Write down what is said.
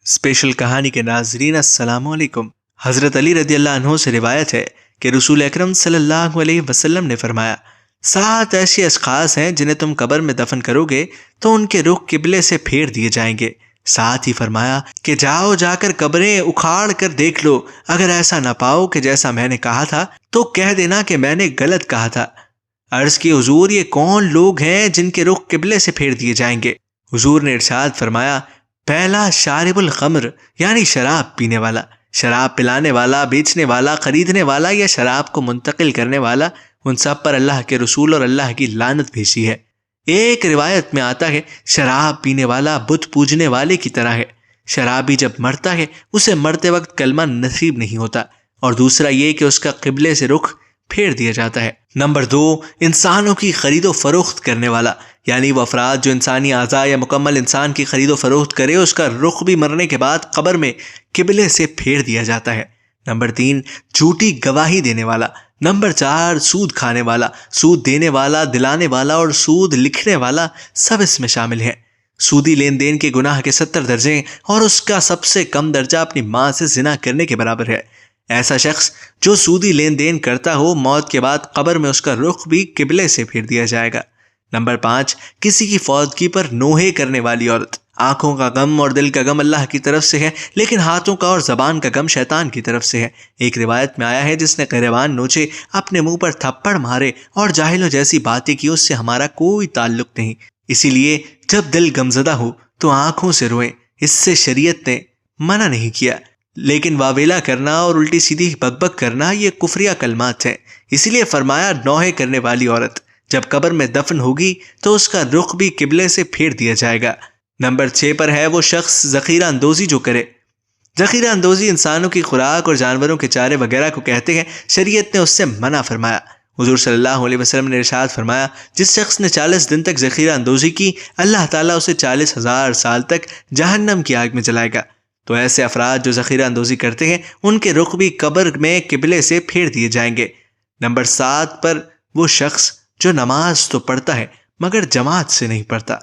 Special کہانی کے ناظرین السلام علیکم۔ حضرت علی رضی اللہ عنہ سے روایت ہے کہ رسول اکرم صلی اللہ علیہ وسلم نے فرمایا، 7 ایسے اشخاص ہیں جنہیں تم قبر میں دفن کرو گے تو ان کے رخ قبلے سے پھیر دیے جائیں گے۔ ساتھ ہی فرمایا کہ جاؤ جا کر قبریں اکھاڑ کر دیکھ لو، اگر ایسا نہ پاؤ کہ جیسا میں نے کہا تھا تو کہہ دینا کہ میں نے غلط کہا تھا۔ عرض کی حضور یہ کون لوگ ہیں جن کے رخ قبلے سے پھیر دیے جائیں گے؟ حضور نے ارشاد فرمایا، پہلا شارب الخمر یعنی شراب پینے والا، شراب پلانے والا، بیچنے والا، خریدنے والا یا شراب کو منتقل کرنے والا، ان سب پر اللہ کے رسول اور اللہ کی لعنت بھیجی ہے۔ ایک روایت میں آتا ہے شراب پینے والا بت پوجنے والے کی طرح ہے، شرابی جب مرتا ہے اسے مرتے وقت کلمہ نصیب نہیں ہوتا، اور دوسرا یہ کہ اس کا قبلے سے رخ پھیر دیا جاتا ہے۔ نمبر 2، انسانوں کی خرید و فروخت کرنے والا، یعنی وہ افراد جو انسانی اعضاء یا مکمل انسان کی خرید و فروخت کرے، اس کا رخ بھی مرنے کے بعد قبر میں قبلے سے پھیر دیا جاتا ہے۔ نمبر 3، جھوٹی گواہی دینے والا۔ نمبر 4، سود کھانے والا، سود دینے والا، دلانے والا اور سود لکھنے والا سب اس میں شامل ہیں۔ سودی لین دین کے گناہ کے 70 درجے ہیں اور اس کا سب سے کم درجہ اپنی ماں سے زنا کرنے کے برابر ہے۔ ایسا شخص جو سودی لین دین کرتا ہو، موت کے بعد قبر میں اس کا رخ بھی قبلے سے پھیر دیا جائے گا۔ نمبر 5، کسی کی فوتگی پر نوحے کرنے والی عورت۔ آنکھوں کا غم اور دل کا غم اللہ کی طرف سے ہے، لیکن ہاتھوں کا اور زبان کا غم شیطان کی طرف سے ہے۔ ایک روایت میں آیا ہے جس نے گریبان نوچے، اپنے منہ پر تھپڑ مارے اور جاہلوں جیسی باتیں کی، اس سے ہمارا کوئی تعلق نہیں۔ اسی لیے جب دل غمزدہ ہو تو آنکھوں سے روئیں، اس سے شریعت نے منع نہیں کیا، لیکن واویلا کرنا اور الٹی سیدھی بک بک کرنا یہ کفریہ کلمات ہیں۔ اسی لیے فرمایا نوحے کرنے والی عورت جب قبر میں دفن ہوگی تو اس کا رخ بھی قبلے سے پھیر دیا جائے گا۔ نمبر 6 پر ہے وہ شخص ذخیرہ اندوزی جو کرے۔ ذخیرہ اندوزی انسانوں کی خوراک اور جانوروں کے چارے وغیرہ کو کہتے ہیں، شریعت نے اس سے منع فرمایا۔ حضور صلی اللہ علیہ وسلم نے ارشاد فرمایا، جس شخص نے 40 دن تک ذخیرہ اندوزی کی، اللہ تعالیٰ اسے 40,000 سال تک جہنم کی آگ میں جلائے گا۔ تو ایسے افراد جو ذخیرہ اندوزی کرتے ہیں ان کے رخ بھی قبر میں قبلے سے پھیر دیے جائیں گے۔ نمبر 7 پر وہ شخص جو نماز تو پڑھتا ہے مگر جماعت سے نہیں پڑھتا۔